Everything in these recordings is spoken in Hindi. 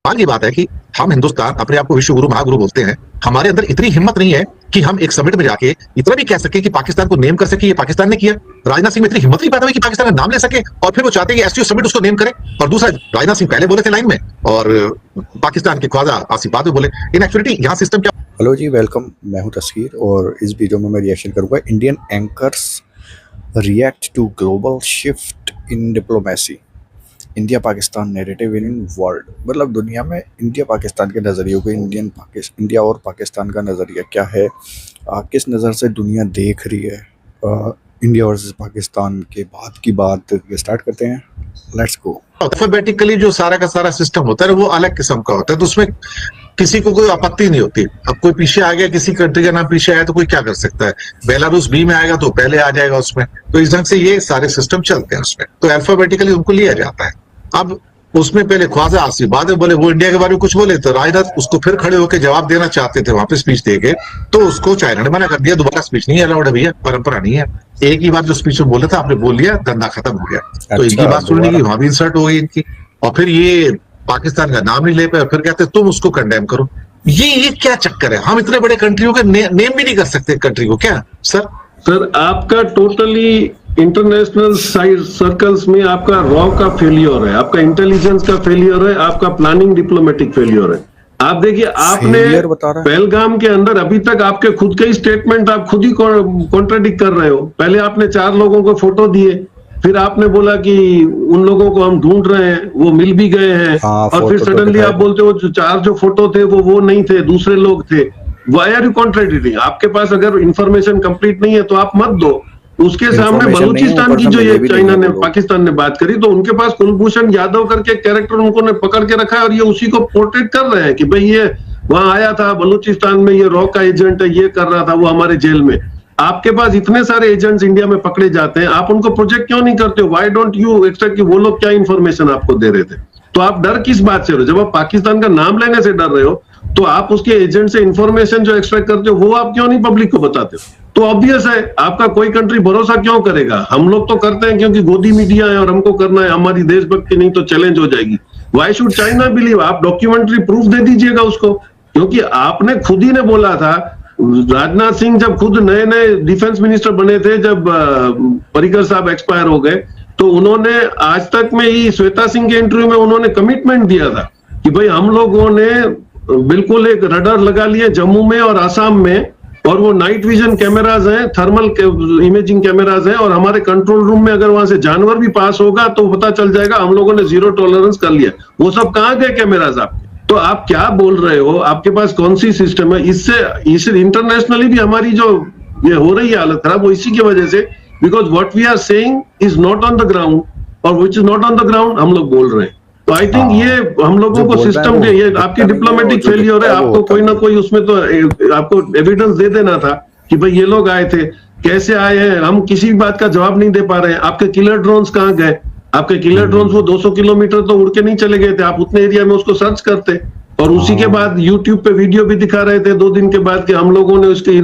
कमाल की बात है कि हम हिंदुस्तान अपने आप को विश्व गुरु महागुरु बोलते हैं, हमारे अंदर इतनी हिम्मत नहीं है कि हम एक समिट में जाके इतना भी कह सके कि पाकिस्तान को नेम कर सके, ये पाकिस्तान ने किया। राजनाथ सिंह में इतनी हिम्मत नहीं पैदा हुई कि पाकिस्तान का नाम ले सके, और फिर वो चाहते हैं कि एससीओ समिट उसको नेम करे। और दूसरा, राजनाथ सिंह पहले बोले थे लाइन में और पाकिस्तान के ख्वाजा आसिफ बाद में बोले। इन एक्चुअलिटी यहाँ सिस्टम क्या। हेलो जी, वेलकम। मैं हूं तस्कीर और इस वीडियो में मैं रिएक्शन करूंगा Indian anchors react to global shift in diplomacy, India Pakistan narrative in world. मतलब दुनिया में इंडिया पाकिस्तान के नज़रियों को, इंडिया और पाकिस्तान का नज़रिया क्या है, किस नज़र से दुनिया देख रही है। इंडिया वर्सेस पाकिस्तान के बाद की बात स्टार्ट करते हैं। Let's go. अल्फाबेटिकली जो सारा का सारा सिस्टम होता है वो अलग किस्म का होता है, तो उसमें किसी को कोई आपत्ति नहीं होती। अब कोई पीछे आ गया, किसी कंट्री का नाम पीछे आया तो कोई क्या कर सकता है। बेलारूस बी में आएगा तो पहले आ जाएगा उसमें, तो इस ढंग से ये सारे सिस्टम चलते हैं उसमें। तो अल्फाबेटिकली उनको लिया जाता है। अब उसमें पहले ख्वाजा आसिफ बाद में बोले, वो इंडिया के बारे में कुछ बोले तो राजनाथ उसको फिर खड़े होकर जवाब देना चाहते थे वहां पे स्पीच देके, तो उसको चाइना ने मना कर दिया। दोबारा स्पीच नहीं अलाउड है भैया, परंपरा नहीं है। एक ही बार जो स्पीच में बोला था आपने बोल लिया, धंधा खत्म हो गया। तो इनकी बात सुनने की वहां भी इंसर्ट हो गई इनकी, और फिर ये पाकिस्तान का नाम नहीं ले पाए, फिर कहते तुम उसको कंडेम करो। ये क्या चक्कर है। हम इतने बड़े कंट्रियों के नेम भी नहीं कर सकते कंट्री को, क्या सर आपका टोटली इंटरनेशनल सर्कल्स में आपका रॉ का फेलियर है, आपका इंटेलिजेंस का फेलियर है, आपका प्लानिंग डिप्लोमेटिक फेलियर है। आप देखिए, आपने पहलगाम के अंदर अभी तक आपके खुद के ही स्टेटमेंट आप खुद ही कॉन्ट्राडिक्ट कर रहे हो। पहले आपने 4 लोगों को फोटो दिए, फिर आपने बोला कि उन लोगों को हम ढूंढ रहे हैं, वो मिल भी गए हैं, और फिर सडनली आप बोलते हो जो 4 जो फोटो थे वो नहीं थे, दूसरे लोग थे। Why are you contradicting? आपके पास अगर इंफॉर्मेशन कंप्लीट नहीं है तो आप मत दो। उसके सामने बलूचिस्तान की जो ये चाइना ने पाकिस्तान ने बात करी, तो उनके पास कुलभूषण यादव करके कैरेक्टर उनको ने पकड़ के रखा है, और ये उसी को पोर्ट्रेट कर रहे हैं कि भाई ये वहां आया था बलूचिस्तान में, ये रॉ का एजेंट है, ये कर रहा था, वो हमारे जेल में। आपके पास इतने सारे एजेंट्स इंडिया में पकड़े जाते हैं, आप उनको प्रोजेक्ट क्यों नहीं करते हो? व्हाई डोंट यू एक्सपेक्ट कि वो लोग क्या इंफॉर्मेशन आपको दे रहे थे? तो आप डर किस बात से हो? जब आप पाकिस्तान का नाम लेने से डर रहे हो, तो आप उसके एजेंट से इंफॉर्मेशन जो एक्सट्रैक्ट करते हो वो आप क्यों नहीं पब्लिक को बताते हो? तो ऑब्वियस है, आपका कोई कंट्री भरोसा क्यों करेगा? हम लोग तो करते हैं क्योंकि गोदी मीडिया है और हमको करना है, हमारी देशभक्ति नहीं तो चैलेंज हो जाएगी। Why should China believe? आप डॉक्यूमेंट्री प्रूफ दे दीजिएगा उसको, क्योंकि आपने खुद ही ने बोला था, राजनाथ सिंह जब खुद नए नए डिफेंस मिनिस्टर बने थे, जब पर्रिकर साहब एक्सपायर हो गए, तो उन्होंने आज तक में ही श्वेता सिंह के इंटरव्यू में उन्होंने कमिटमेंट दिया था कि भाई हम लोगों ने बिल्कुल एक रडार लगा लिए जम्मू में और आसाम में, और वो नाइट विजन कैमराज हैं, थर्मल इमेजिंग कैमराज हैं, और हमारे कंट्रोल रूम में अगर वहां से जानवर भी पास होगा तो पता चल जाएगा, हम लोगों ने 0 टॉलरेंस कर लिया। वो सब कहाँ गए कैमराज आपके? तो आप क्या बोल रहे हो? आपके पास कौन सी सिस्टम है? इससे इंटरनेशनली भी हमारी जो ये हो रही है हालत खराब, वो इसी की वजह से, because what we are saying is not on the ground, और which is not on the ground हम लोग बोल रहे हैं। तो आई थिंक ये हम लोगों को सिस्टम दे, ये आपकी डिप्लोमेटिक फेलियर है। आपको कोई ना कोई उसमें तो आपको एविडेंस दे देना था कि भाई ये लोग आए थे, कैसे आए हैं, हम किसी भी बात का जवाब नहीं दे पा रहे हैं। आपके किलर ड्रोन्स कहाँ गए? आपके किलर ड्रोन्स वो 200 किलोमीटर तो उड़ के नहीं चले गए थे, आप उतने एरिया में उसको सर्च करते, और उसी के बाद यूट्यूब पे वीडियो भी दिखा रहे थे 2 दिन के बाद कि हम लोगों ने उसके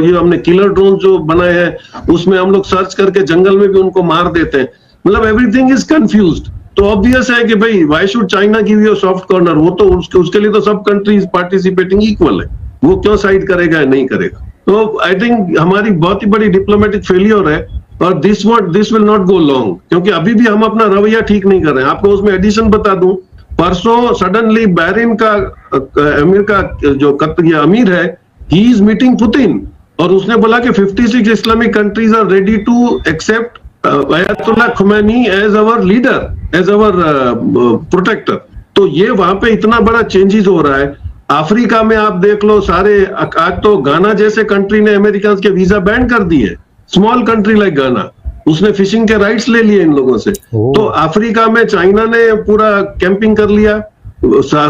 हमने किलर ड्रोन जो बनाए हैं उसमें हम लोग सर्च करके जंगल में भी उनको मार देते हैं। मतलब एवरीथिंग इज कंफ्यूज्ड। तो ऑब्वियस है कि भाई why should China give you soft corner? वो तो उसके लिए तो सब कंट्रीज पार्टिसिपेटिंग इक्वल है, वो क्यों साइड करेगा या नहीं करेगा? तो आई थिंक हमारी बहुत ही बड़ी डिप्लोमेटिक फेलियर है, और this will not go long, क्योंकि अभी भी हम अपना रवैया ठीक नहीं कर रहे हैं। आपको उसमें एडिशन बता दूं, परसों सडनली बहरीन का अमीर का जो अमीर है, ही इज मीटिंग पुतिन, और उसने बोला कि 56 Islamic countries are ready to accept Ayatollah Khomeini as our leader, as our protector. तो ये वहां पे इतना बड़ा चेंजेस हो रहा है। अफ्रीका में आप देख लो, सारे आज तो गाना जैसे कंट्री ने अमेरिकन के वीजा बैन कर दिए, स्मॉल कंट्री लाइक गाना, उसने फिशिंग के राइट्स ले लिए इन लोगों से। तो अफ्रीका में चाइना ने पूरा कैंपिंग कर लिया,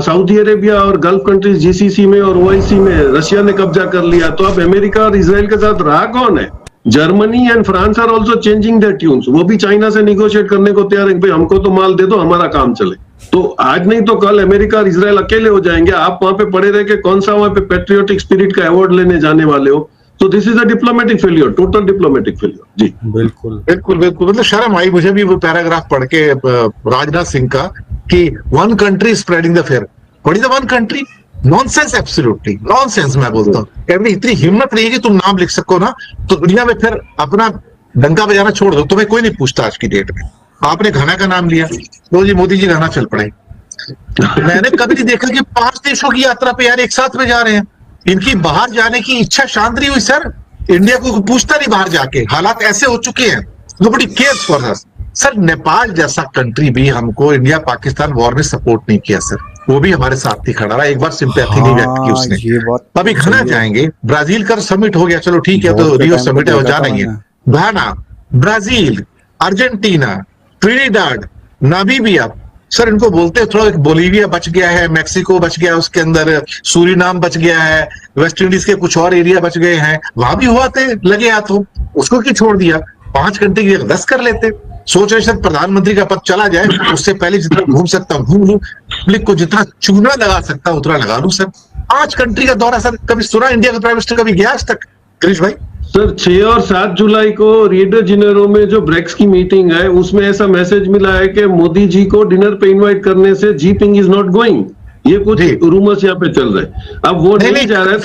सऊदी अरेबिया और गल्फ कंट्रीज जीसीसी में और ओआईसी में रशिया ने कब्जा कर लिया। तो अब अमेरिका और इजराइल के साथ रहा कौन है? Germany and France are also changing their tunes, वो भी चाइना से निगोशिएट करने को तैयार है, भाई हमको तो माल दे दो, हमारा काम चले। तो आज नहीं तो कल अमेरिका और इजराइल अकेले हो जाएंगे। आप वहां पे पड़े रह के कौन सा वहां पे पेट्रियोटिक स्पिरिट का अवार्ड लेने जाने वाले हो? तो this is a diplomatic failure, total diplomatic failure. जी बिल्कुल बिल्कुल बिल्कुल। मतलब शर्म आई मुझे भी वो पैराग्राफ पढ़ के राजनाथ सिंह का कि one country spreading the fair. What is the one country? Nonsense, absolutely nonsense. मैं बोलता हूँ कभी इतनी हिम्मत नहीं है कि तुम नाम लिख सको ना, तो दुनिया में फिर अपना डंका बजाना छोड़ दो, तुम्हें कोई नहीं पूछता आज की डेट में। आपने घना का नाम लिया तो जी मोदी जी घना चल पड़े। मैंने कभी नहीं देखा कि 5 देशों की यात्रा पे यार एक साथ में जा रहे हैं। इनकी बाहर जाने की इच्छा शांत नहीं हुई सर। इंडिया को पूछता नहीं बाहर जाके, हालात ऐसे हो चुके हैं। Nobody cares for us sir. Nepal जैसा कंट्री भी हमको इंडिया पाकिस्तान वॉर में सपोर्ट नहीं किया सर, वो भी हमारे साथ ही खड़ा रहा, एक बार सिंपैथी नहीं व्यक्त की उसने। अभी घना जाएंगे, ब्राजील का समिट हो गया, चलो ठीक है, तो रियो समिट है, वो जाना ही है। Ghana, Brazil, Argentina, Trinidad, Namibia, sir इनको बोलते हैं थोड़ा। बोलीविया बच गया है, मैक्सिको बच गया, उसके अंदर सूरीनाम बच गया है, वेस्ट इंडीज के कुछ और एरिया बच गए हैं, वहां भी हुआ थे लगे हाथों, उसको क्यों छोड़ दिया? 5 कंट्री की 10 कर लेते। सोच रहे सर प्रधानमंत्री का पद चला जाए, उससे पहले जितना घूम सकता हूँ घूम लूं, पब्लिक को जितना चूना लगा सकता हूं उतना लगा लूं सर। 5 कंट्री का दौरा सर, कभी सुना इंडिया का प्राइम मिनिस्टर कभी गया आज तक? गिरीश भाई सर 6 और 7 जुलाई को रियो डी जेनेरो में जो ब्रिक्स की मीटिंग है, उसमें ऐसा मैसेज मिला है कि मोदी जी को डिनर पे इनवाइट करने से जीपिंग इज नॉट गोइंग। ये कुछ रूमर्स यहाँ पे चल रहे हैं। अब वो नहीं जा रहा है,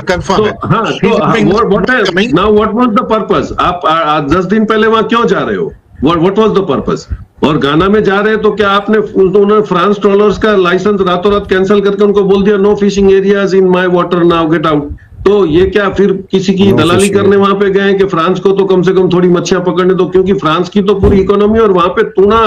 कंफर्म है। हाँ, तो व्हाट है now, what was the purpose? आप 10 दिन पहले वहां क्यों जा रहे हो? What was the purpose? और गाना में जा रहे हैं तो क्या आपने उन्होंने फ्रांस ट्रॉलर्स का लाइसेंस रातों रात कैंसिल करके उनको बोल दिया no fishing areas in my water, now get out? तो ये क्या फिर किसी की दलाली करने वहां पे गए कि फ्रांस को तो कम से कम थोड़ी मच्छियां पकड़ने दो, क्योंकि फ्रांस की तो पूरी इकोनॉमी, और वहां पे टूना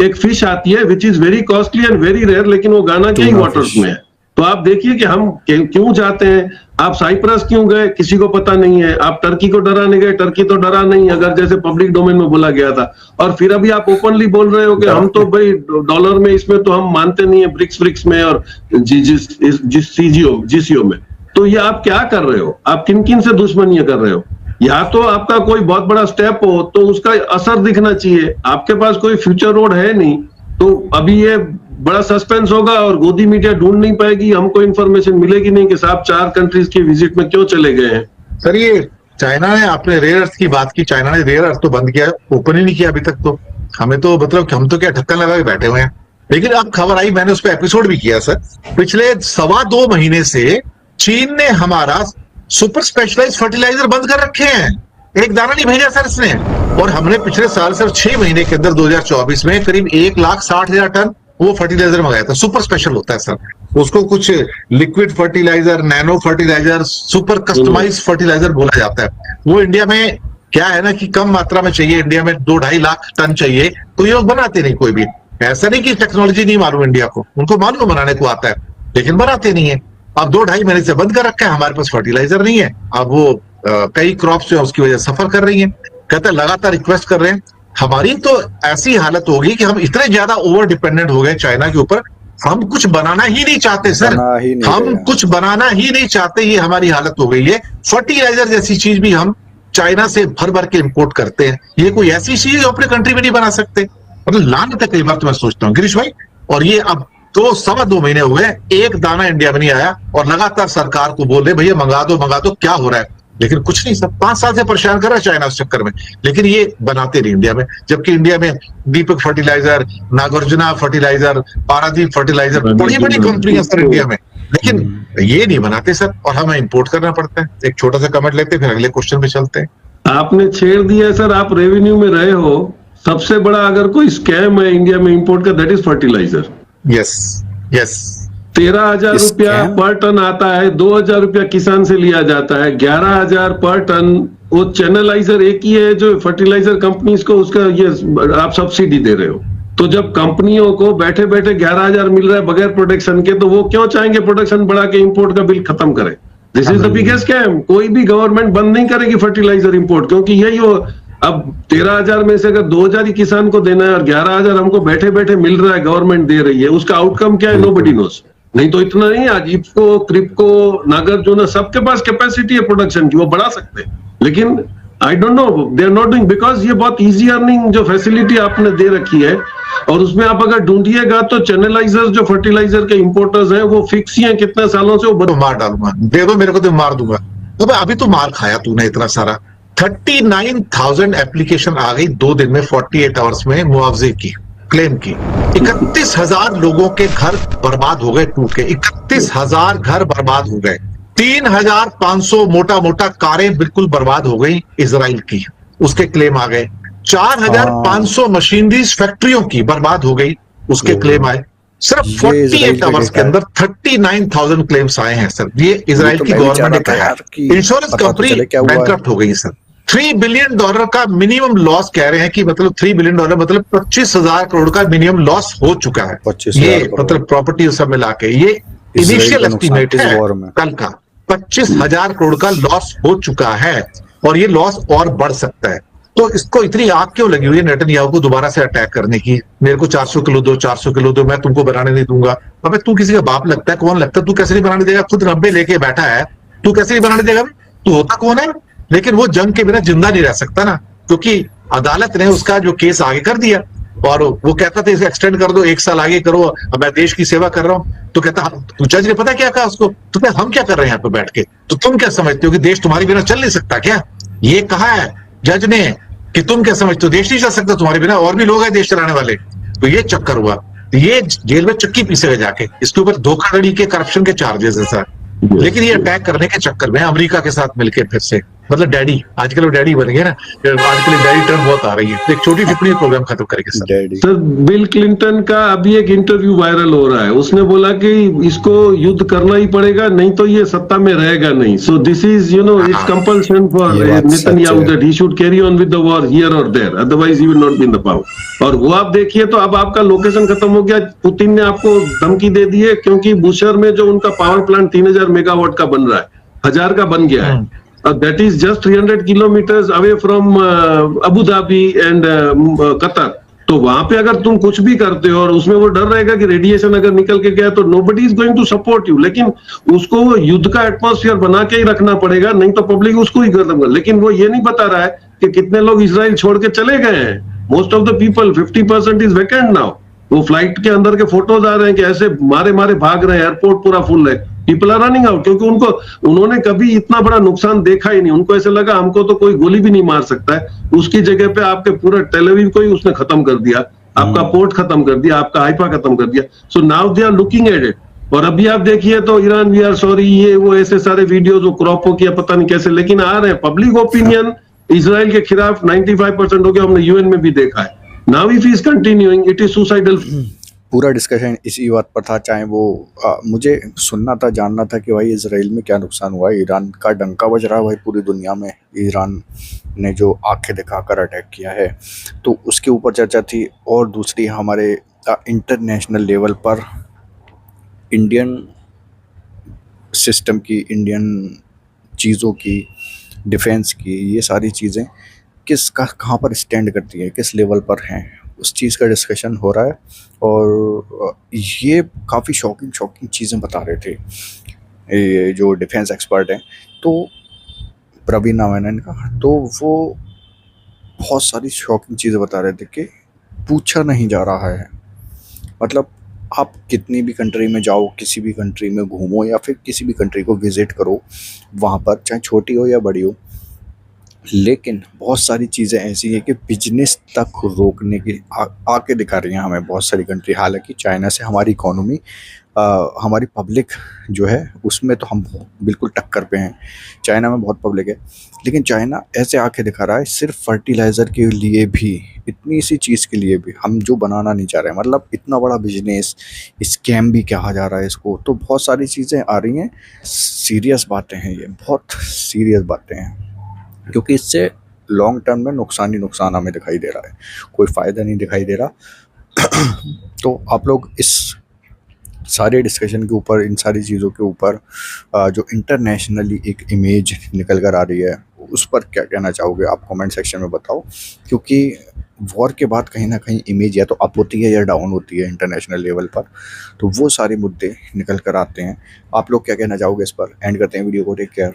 एक फिश आती है which is very costly and very rare, लेकिन वो गाना के ही वाटर्स में है। तो आप देखिए कि हम क्यों जाते हैं। आप साइप्रस क्यों गए, किसी को पता नहीं है। आप टर्की को डराने गए, टर्की तो डरा नहीं, अगर जैसे पब्लिक डोमेन में बोला गया था। और फिर अभी आप ओपनली बोल रहे हो कि हम तो भाई डॉलर में इसमें तो हम मानते नहीं है, ब्रिक्स में और जिस जीसीओ में। तो ये आप क्या कर रहे हो? आप किन किन से दुश्मनियां कर रहे हो? या तो आपका कोई बहुत बड़ा स्टेप हो तो उसका असर दिखना चाहिए। आपके पास कोई फ्यूचर रोड है नहीं, तो अभी ये बड़ा सस्पेंस होगा और गोदी मीडिया ढूंढ नहीं पाएगी, हमको इन्फॉर्मेशन मिलेगी नहीं कि साहब 4 कंट्रीज की विजिट में क्यों चले गए हैं। सर ये चाइना ने, आपने रेयर अर्थ की बात की, चाइना ने रेयर अर्थ तो बंद किया, ओपन ही नहीं किया अभी तक। तो हमें तो मतलब हम तो क्या ढक्कन लगा के बैठे हुए हैं। लेकिन अब खबर आई, मैंने उस पर एपिसोड भी किया सर, पिछले 2.25 महीने से चीन ने हमारा सुपर स्पेशलाइज्ड फर्टिलाइजर बंद कर रखे हैं। एक दाना नहीं भेजा सर इसने। और हमने पिछले साल सर 6 महीने के अंदर 2024 में करीब 1,60,000 टन वो फर्टिलाइजर मंगाया था। सुपर स्पेशल होता है सर उसको, कुछ liquid fertiliser, nano fertiliser, super customised fertiliser बोला जाता है। वो इंडिया में क्या है ना कि कम मात्रा में चाहिए, इंडिया में 2-2.5 लाख टन चाहिए, तो ये लोग बनाते नहीं कोई भी। ऐसा नहीं कि टेक्नोलॉजी नहीं मालूम इंडिया को, उनको मालूम बनाने को आता है, लेकिन बनाते नहीं है। अब 2-2.5 महीने से बंद कर रखा है, हमारे पास फर्टिलाइजर नहीं है। अब वो कई क्रॉप्स जो है उसकी वजह से सफर कर रही हैं। कहते हैं लगातार रिक्वेस्ट कर रहे हैं। हमारी तो ऐसी हालत होगी कि हम इतने ज्यादा ओवर डिपेंडेंट हो गए चाइना के ऊपर, हम कुछ बनाना ही नहीं चाहते सर, हम कुछ बनाना ही नहीं चाहते, ये हमारी हालत हो गई है। फर्टिलाइजर जैसी चीज भी हम चाइना से भर भर के इंपोर्ट करते हैं। ये कोई ऐसी चीज जो अपने कंट्री में नहीं बना सकते, मतलब लानत है कई बार तो मैं सोचता हूँ गिरीश भाई। और ये अब तो 2.25 महीने हो गए, एक दाना इंडिया में नहीं आया, और लगातार सरकार को बोल रहे भैया मंगा दो, क्या हो रहा है? लेकिन कुछ नहीं, सब 5 साल से परेशान कर रहा है चाइना उस चक्कर में, लेकिन ये बनाते नहीं इंडिया में। जबकि इंडिया में Deepak fertiliser, Nagarjuna fertiliser, Paradeep fertiliser, बड़ी बड़ी कंपनियां सर इंडिया में, लेकिन ये नहीं बनाते सर, और हमें इंपोर्ट करना पड़ता है। एक छोटा सा कमेंट लेते फिर अगले क्वेश्चन पे चलते हैं। आपने छेड़ दिया सर, आप रेवेन्यू में रहे हो, सबसे बड़ा अगर कोई स्कैम है इंडिया में इंपोर्ट का, दैट इज फर्टिलाइजर। यस 13,000 रुपया पर टन आता है, 2,000 रुपया किसान से लिया जाता है, 11,000 पर टन। वो चैनलाइजर एक ही है जो फर्टिलाइजर कंपनीज को उसका ये आप सब्सिडी दे रहे हो। तो जब कंपनियों को बैठे बैठे 11,000 मिल रहा है बगैर प्रोडक्शन के, तो वो क्यों चाहेंगे प्रोडक्शन बढ़ा के इंपोर्ट का बिल खत्म करें? This is the biggest scam. कोई भी गवर्नमेंट बंद नहीं करेगी फर्टिलाइजर इंपोर्ट, क्योंकि यही हो। अब 13,000 में से अगर 2,000 ही किसान को देना है और 11,000 हमको बैठे बैठे मिल रहा है, गवर्नमेंट दे रही है, उसका आउटकम क्या है नोबडी नोस। नहीं तो इतना नहीं, आज इफ्को, क्रिप्को, नागार्जुना सबके पास कैपेसिटी है प्रोडक्शन की, वो बढ़ा सकते हैं, लेकिन I don't know they are not doing, because ये बहुत इजी अर्निंग जो फैसिलिटी आपने दे रखी है। और उसमें आप अगर ढूंढिएगा तो चैनलाइजर्स जो फर्टिलाइजर के इंपोर्टर्स हैं वो फिक्स ही हैं कितने सालों से, वो मार डालूंगा, दे दो मेरे को तो मार दूंगा। तो अभी तो मार खाया तूने इतना सारा। 39,000 एप्लीकेशन आ गई 2 दिन में, 48 आवर्स में मुआवजे की। क्लेम की। 31,000 लोगों के घर बर्बाद हो गए टूट के, 31,000 घर बर्बाद हो गए, 3,500 मोटा मोटा कारें बिल्कुल बर्बाद हो गई इजराइल की, उसके क्लेम आ गए। 4,500 मशीनरीज फैक्ट्रियों की बर्बाद हो गई, उसके क्लेम आए। सिर्फ ये इजराइल 48 का आवर्स के डेटा है। अंदर 39,000 क्लेम्स आए हैं सर। ये ये इजराइल तो की मैं भी चाह गवर्नमेंट रहा ने था कहा है। यार कि इंश्योरेंस पता तो कंपनी चले क्या हुआ है। बैंकरप्ट हो गई सर। $3 बिलियन का मिनिमम लॉस कह रहे हैं कि मतलब $3 बिलियन मतलब 25,000 करोड़ का मिनिमम लॉस हो चुका है। 25,000 ये करोड़ मतलब प्रॉपर्टी सब मिला के ये इजराइल इनिशियल का नुकसान एस्टीमेट इस है वॉर में। कल का। 25,000 करोड़ का लॉस हो चुका है और ये लॉस और बढ़ सकता है। तो इसको इतनी आग क्यों लगी हुई है नेतन्याहू को दोबारा से अटैक करने की? मेरे को 400 किलो दो, 400 किलो दो, मैं तुमको बनाने नहीं दूंगा। अबे तू किसी का बाप लगता है? कौन लगता है? तू कैसे नहीं बनाने देगा? खुद रब्बे लेके बैठा है, तू कैसे नहीं बनाने देगा? तू होता कौन है? लेकिन वो जंग के बिना जिंदा नहीं रह सकता ना, क्योंकि अदालत ने उसका जो केस आगे कर दिया और वो कहता था इसे एक्सटेंड कर दो, 1 साल आगे करो, अब मैं देश की सेवा कर रहा हूं। तो कहता तू जज ने पता क्या कहा उसको, तो हम क्या कर रहे हैं यहाँ पे बैठ के? तो तुम क्या समझते हो कि देश तुम्हारे बिना चल नहीं सकता क्या? ये कहा है जज ने कि तुम क्या समझते हो देश नहीं चल सकता तुम्हारे बिना, और भी लोग हैं देश चलाने वाले। तो ये चक्कर हुआ, तो ये जेल में चक्की पीसेगा जाके। इसके ऊपर धोखाधड़ी के, करप्शन के चार्जेस है सर। लेकिन ये अटैक करने के चक्कर में अमेरिका के साथ मिलकर फिर से, मतलब डैडी, आजकल वो डैडी बन गए ना, आजकल डैडी टर्म बहुत आ रही है। एक छोटी टिप्पणी प्रोग्राम खत्म करेंगे sir. Daddy sir bill Clinton का अभी एक इंटरव्यू वायरल हो रहा है, उसने बोला कि इसको युद्ध करना ही पड़ेगा, नहीं तो ये सत्ता में रहेगा नहीं। So this is its compulsion for ये बात सच नेतन्याहू है। That he should carry on with the war here और there, otherwise he will not be in the power. और वो आप देखिए तो अब आपका लोकेशन खत्म हो गया। पुतिन ने आपको धमकी दे दी है, क्योंकि बुशर में जो उनका पावर प्लांट 3,000 मेगावाट का बन रहा है, 1,000 का बन गया है। That is just 300 kilometers away from Abu Dhabi and Qatar. तो वहां पे अगर तुम कुछ भी करते हो और उसमें वो डर रहेगा कि रेडिएशन अगर निकल के गया तो nobody is going to support you। लेकिन उसको वो युद्ध का एटमॉस्फेयर बना के ही रखना पड़ेगा, नहीं तो पब्लिक उसको ही खत्म कर। लेकिन वो ये नहीं बता रहा है कि कितने लोग इजराइल छोड़ के चले गए हैं। Most of the people 50% is vacant now. वो फ्लाइट के अंदर के फोटोज आ रहे हैं कि ऐसे मारे मारे भाग रहे हैं, एयरपोर्ट पूरा फुल है, पीपल आर रनिंग आउट। क्योंकि उन्होंने कभी इतना बड़ा नुकसान देखा ही नहीं। उनको ऐसे लगा हमको तो कोई गोली भी नहीं मार सकता है। उसकी जगह पे आपके पूरा टेल अवीव को ही उसने खत्म कर दिया, आपका पोर्ट खत्म कर दिया, आपका हाइफा खत्म कर दिया। So now they are looking at it. और अभी आप देखिए तो ईरान वी आर सॉरी, ये वो ऐसे सारे वीडियोज वो क्रॉप हो किया पता नहीं कैसे, लेकिन आ रहे हैं। पब्लिक ओपिनियन इजराइल के खिलाफ 95% हो गया, हमने यूएन में भी देखा है। Now if he is continuing it is suicidal. पूरा डिस्कशन इसी बात पर था, चाहे वो मुझे सुनना था, जानना था कि भाई इजराइल में क्या नुकसान हुआ है। ईरान का डंका बज रहा है भाई पूरी दुनिया में, ईरान ने जो आंखें दिखाकर अटैक किया है, तो उसके ऊपर चर्चा थी। और दूसरी हमारे इंटरनेशनल लेवल पर इंडियन सिस्टम की, इंडियन चीज़ों की, डिफेंस की, ये सारी चीज़ें कहाँ पर स्टैंड करती है, किस लेवल पर हैं, उस चीज़ का डिस्कशन हो रहा है। और ये काफ़ी शॉकिंग चीज़ें बता रहे थे ये जो डिफेंस एक्सपर्ट हैं, तो प्रवीण नाम है इनका, तो वो बहुत सारी शॉकिंग चीज़ें बता रहे थे कि पूछा नहीं जा रहा है। मतलब आप कितनी भी कंट्री में जाओ, किसी भी कंट्री में घूमो या फिर किसी भी कंट्री को विज़िट करो, वहाँ पर चाहे छोटी हो या बड़ी हो, लेकिन बहुत सारी चीज़ें ऐसी हैं कि बिजनेस तक रोकने की आके दिखा रही हैं हमें बहुत सारी कंट्री। हालांकि चाइना से हमारी इकोनॉमी, हमारी पब्लिक जो है उसमें तो हम बिल्कुल टक्कर पे हैं, चाइना में बहुत पब्लिक है, लेकिन चाइना ऐसे आके दिखा रहा है सिर्फ फर्टिलाइज़र के लिए भी, इतनी सी चीज़ के लिए भी हम जो बनाना नहीं चाह रहे हैं। मतलब इतना बड़ा बिजनेस, स्कैम भी कहा जा रहा है इसको। तो बहुत सारी चीज़ें आ रही हैं, सीरियस बातें हैं, ये बहुत सीरियस बातें हैं, क्योंकि इससे लॉन्ग टर्म में नुकसान ही नुकसान हमें दिखाई दे रहा है, कोई फ़ायदा नहीं दिखाई दे रहा। तो आप लोग इस सारे डिस्कशन के ऊपर, इन सारी चीज़ों के ऊपर जो इंटरनेशनली एक इमेज निकल कर आ रही है, उस पर क्या कहना चाहोगे आप कमेंट सेक्शन में बताओ। क्योंकि वॉर के बाद कहीं ना कहीं इमेज या तो अप होती है या डाउन होती है इंटरनेशनल लेवल पर, तो वो सारे मुद्दे निकल कर आते हैं। आप लोग क्या कहना चाहोगे इस पर? एंड करते हैं वीडियो को, टेक केयर।